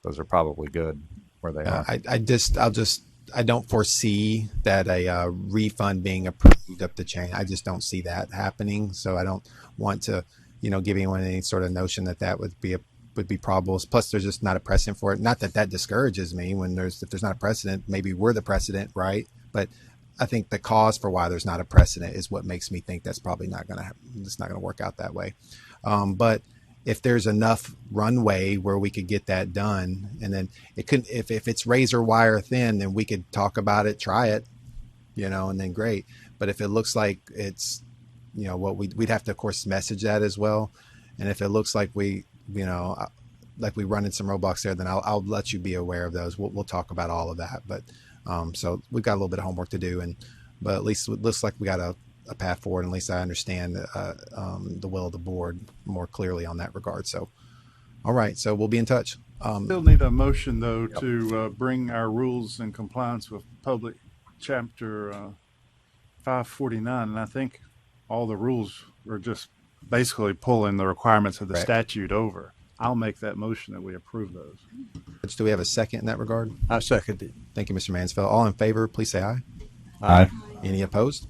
those are probably good where they are. I don't foresee that a refund being approved up the chain. I just don't see that happening. So I don't want to, give anyone any sort of notion that would be probable. Plus, there's just not a precedent for it. Not that discourages me if there's not a precedent, maybe we're the precedent, right? But I think the cause for why there's not a precedent is what makes me think that's probably not going to happen. It's not going to work out that way. But if there's enough runway where we could get that done, and then it could, if it's razor wire thin, then we could talk about it, try it, and then great. But if it looks like it's, what we'd have to, of course, message that as well. And if it looks like we run into some roadblocks there, then I'll let you be aware of those. We'll talk about all of that. But so we've got a little bit of homework to do, but at least it looks like we got a path forward. And at least I understand the will of the board more clearly on that regard. So, all right. So we'll be in touch. Still need a motion though to bring our rules in compliance with public chapter 549. And I think all the rules are just basically pulling the requirements of the statute over. I'll make that motion that we approve those. Do we have a second in that regard? I second it. Thank you, Mr. Mansfield. All in favor, please say aye. Aye. Any opposed?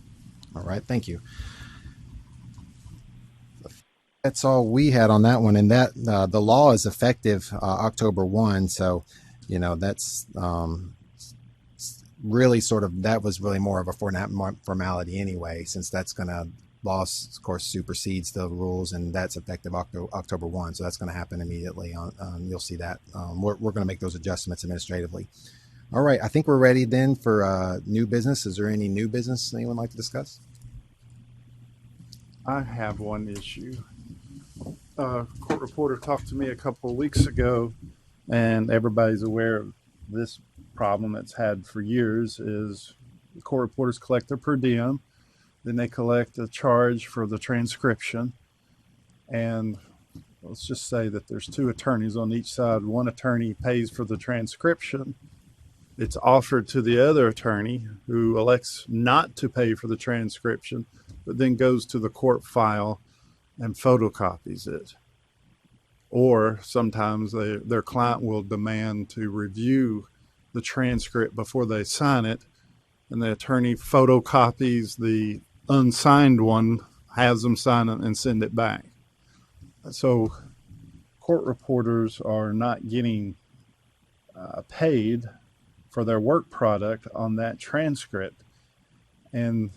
All right. Thank you. That's all we had on that one. And that the law is effective October 1. So, that's really that was really more of a formality anyway, since that's going to, law, of course, supersedes the rules, and that's effective October 1. So that's going to happen immediately. You'll see that. We're going to make those adjustments administratively. All right. I think we're ready then for new business. Is there any new business anyone would like to discuss? I have one issue. Court reporter talked to me a couple of weeks ago, and everybody's aware of this problem that's had for years, is court reporters collect their per diem. then they collect a charge for the transcription, and let's just say that there's two attorneys on each side. One attorney pays for the transcription. It's offered to the other attorney, who elects not to pay for the transcription, but then goes to the court file and photocopies it. Or sometimes their client will demand to review the transcript before they sign it, and the attorney photocopies the unsigned one, has them sign it, and send it back. So court reporters are not getting paid for their work product on that transcript. And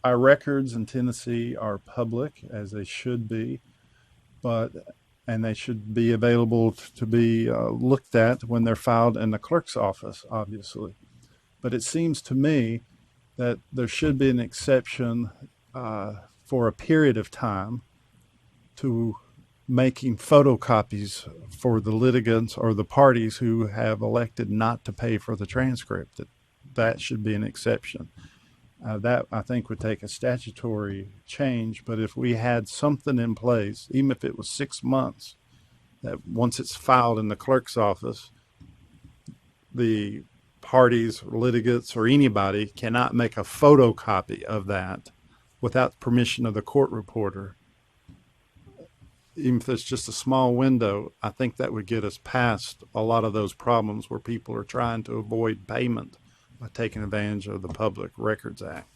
our records in Tennessee are public, as they should be, and they should be available to be looked at when they're filed in the clerk's office, obviously. But it seems to me that there should be an exception for a period of time to making photocopies for the litigants or the parties who have elected not to pay for the transcript. That should be an exception. That, I think, would take a statutory change, but if we had something in place, even if it was 6 months, that once it's filed in the clerk's office, the parties, litigants, or anybody cannot make a photocopy of that without permission of the court reporter. Even if it's just a small window, I think that would get us past a lot of those problems where people are trying to avoid payment by taking advantage of the Public Records Act.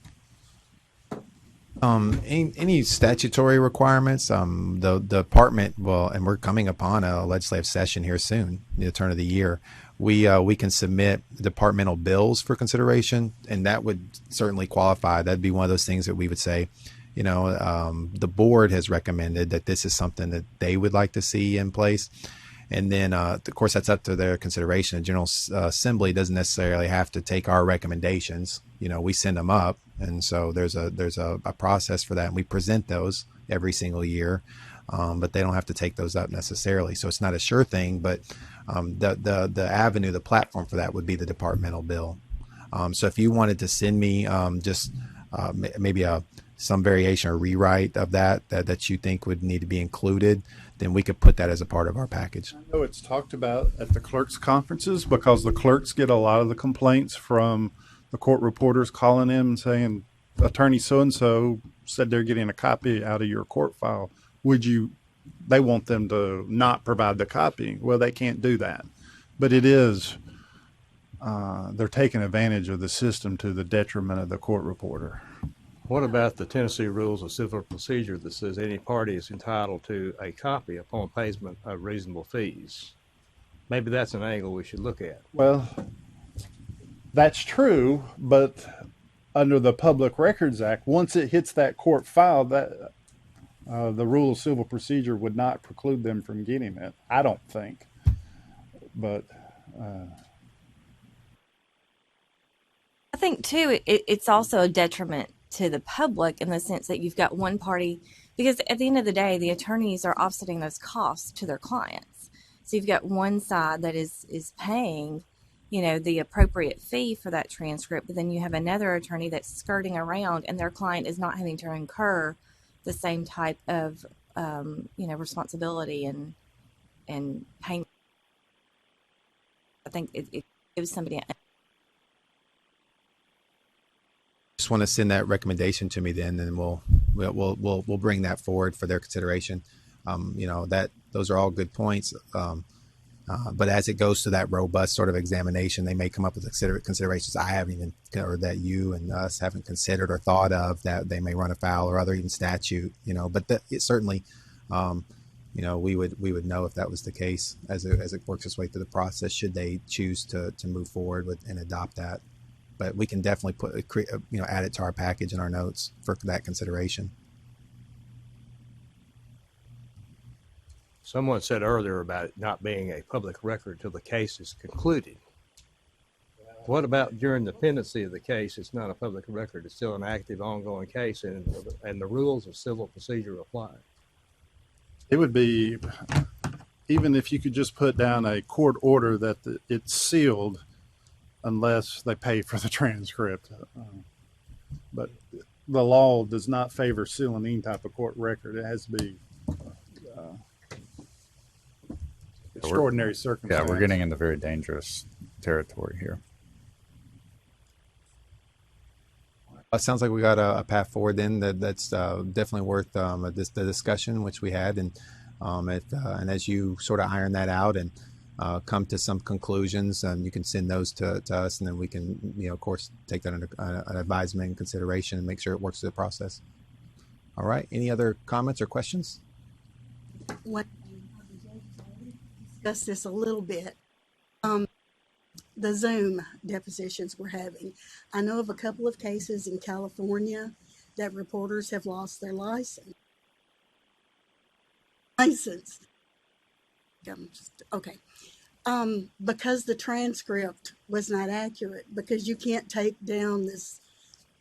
Any statutory requirements? The department will, and we're coming upon a legislative session here soon, the turn of the year. We can submit departmental bills for consideration, and that would certainly qualify. That'd be one of those things that we would say, the board has recommended that this is something that they would like to see in place. And then, of course, that's up to their consideration. The General Assembly doesn't necessarily have to take our recommendations. We send them up. And so there's a process for that. And we present those every single year, but they don't have to take those up necessarily. So it's not a sure thing, but the avenue, the platform for that would be the departmental bill. So if you wanted to send me maybe some variation or rewrite of that you think would need to be included, then we could put that as a part of our package. I know it's talked about at the clerks' conferences because the clerks get a lot of the complaints from the court reporters calling in and saying, Attorney so-and-so said they're getting a copy out of your court file. They want them to not provide the copy. Well, they can't do that. But it is, they're taking advantage of the system to the detriment of the court reporter. What about the Tennessee Rules of Civil Procedure that says any party is entitled to a copy upon payment of reasonable fees? Maybe that's an angle we should look at. Well, that's true, but under the Public Records Act, once it hits that court file, that the Rule of Civil Procedure would not preclude them from getting it. I don't think. But I think too, it's also a detriment to the public in the sense that you've got one party, because at the end of the day, the attorneys are offsetting those costs to their clients. So you've got one side that is paying, the appropriate fee for that transcript, but then you have another attorney that's skirting around and their client is not having to incur the same type of, responsibility and payment. I think it gives somebody Just want to send that recommendation to me then, and we'll bring that forward for their consideration. Those are all good points. But as it goes to that robust sort of examination, they may come up with considerations I haven't even, or that you and us haven't considered or thought of, that they may run afoul, or other even statute. But it certainly, we would know if that was the case as it works its way through the process, should they choose to move forward with and adopt that. But we can definitely add it to our package in our notes for that consideration. Someone said earlier about it not being a public record till the case is concluded. What about during the pendency of the case? It's not a public record. It's still an active, ongoing case, and the rules of civil procedure apply. it would be, even if you could just put down a court order that it's sealed unless they pay for the transcript. but the law does not favor sealing any type of court record. It has to be extraordinary Yeah, circumstance. we're getting into very dangerous territory here. It sounds like we got a path forward then that's definitely worth the discussion which we had, and as you sort of iron that out and come to some conclusions, you can send those to us, and then we can, of course, take that under advisement and consideration and make sure it works through the process. All right. Any other comments or questions? When discuss this a little bit. The Zoom depositions we're having. I know of a couple of cases in California that reporters have lost their license. Okay. Because the transcript was not accurate, because you can't take down this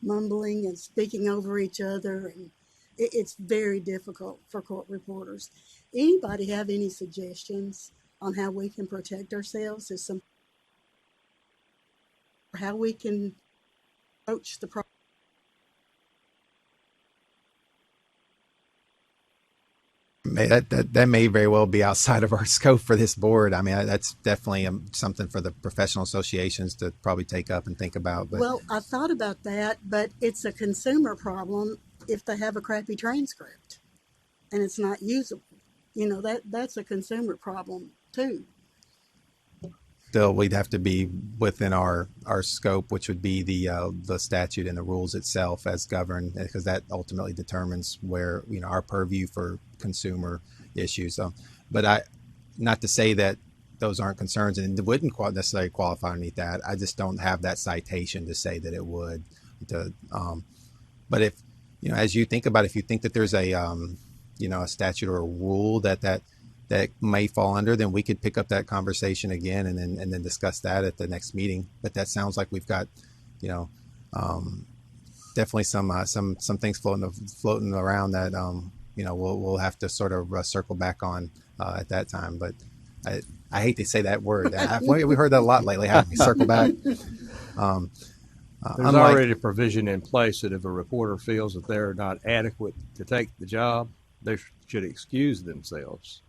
mumbling and speaking over each other, and it's very difficult for court reporters. Anybody have any suggestions on how we can protect ourselves? How we can approach the problem? That may very well be outside of our scope for this board. I mean, that's definitely something for the professional associations to probably take up and think about. But. Well, I thought about that, but it's a consumer problem if they have a crappy transcript and it's not usable. That's a consumer problem too. Still, we'd have to be within our scope, which would be the statute and the rules itself as governed, because that ultimately determines where our purview for consumer issues. But not to say that those aren't concerns and it wouldn't necessarily qualify underneath that. I just don't have that citation to say that it would. But if as you think about it, if you think that there's a a statute or a rule that may fall under, then we could pick up that conversation again and then discuss that at the next meeting. But that sounds like we've got, definitely some things floating around that, we'll have to sort of circle back on at that time. But I hate to say that word. We heard that a lot lately. Haven't we? Circle back. There's already a provision in place that if a reporter feels that they're not adequate to take the job, they should excuse themselves.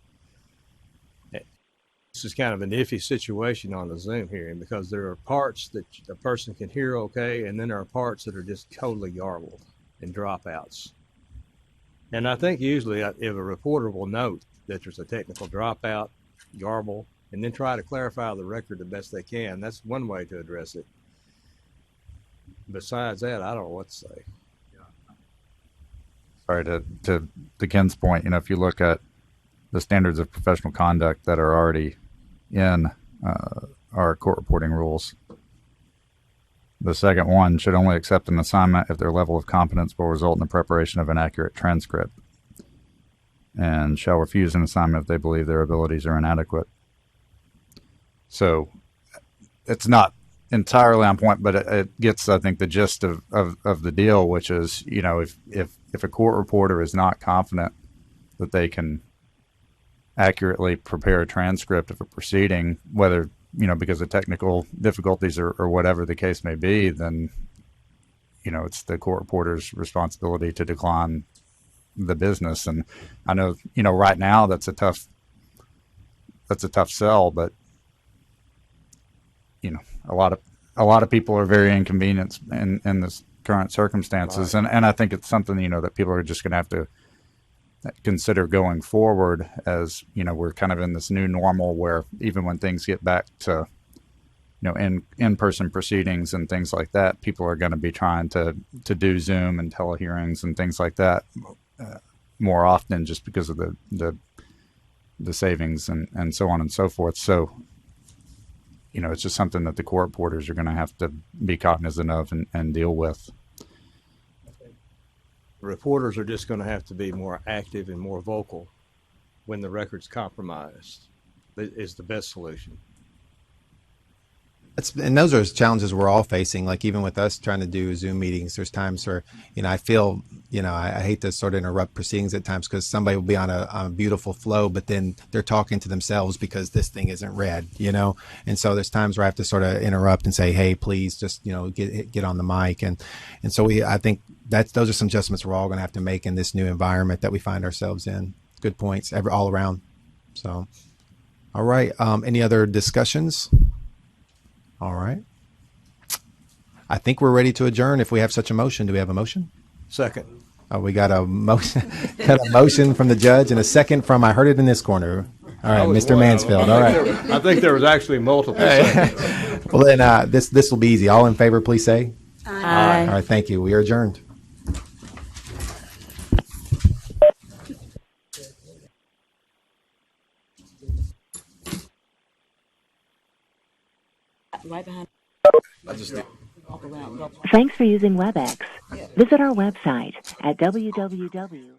This is kind of an iffy situation on the Zoom hearing because there are parts that a person can hear okay, and then there are parts that are just totally garbled and dropouts. And I think usually if a reporter will note that there's a technical dropout, garble, and then try to clarify the record the best they can, that's one way to address it. Besides that, I don't know what to say. Sorry, to Ken's point, if you look at the standards of professional conduct that are already in our court reporting rules, the second one should only accept an assignment if their level of competence will result in the preparation of an accurate transcript, and shall refuse an assignment if they believe their abilities are inadequate. So it's not entirely on point, but it gets, I think, the gist of the deal, which is, if a court reporter is not confident that they can accurately prepare a transcript of a proceeding, whether, because of technical difficulties or whatever the case may be, then, it's the court reporter's responsibility to decline the business. And I know, right now that's a tough sell, but, a lot of people are very inconvenienced in this current circumstances. Right. And I think it's something, that people are just going to have to consider going forward as, we're kind of in this new normal where even when things get back to, in-person proceedings and things like that, people are going to be trying to do Zoom and telehearings and things like that more often just because of the savings and so on and so forth. So, it's just something that the court reporters are going to have to be cognizant of and deal with. Reporters are just going to have to be more active and more vocal when the record's compromised is the best solution. And those are challenges we're all facing. Like even with us trying to do Zoom meetings, there's times where, I feel, I hate to sort of interrupt proceedings at times because somebody will be on a beautiful flow, but then they're talking to themselves because this thing isn't read, And so there's times where I have to sort of interrupt and say, hey, please just, get on the mic. And so I think those are some adjustments we're all going to have to make in this new environment that we find ourselves in. Good points all around. So, all right. Any other discussions? All right. I think we're ready to adjourn if we have such a motion. Do we have a motion? Second. We got a motion, got a motion from the judge and a second from, I heard it in this corner. All right, Mr. Mansfield. All right. I think there was actually multiple seconds. Well, then this will be easy. All in favor, please say. Aye. All right, thank you. We are adjourned. Right behind. Thanks for using WebEx. Visit our website at www.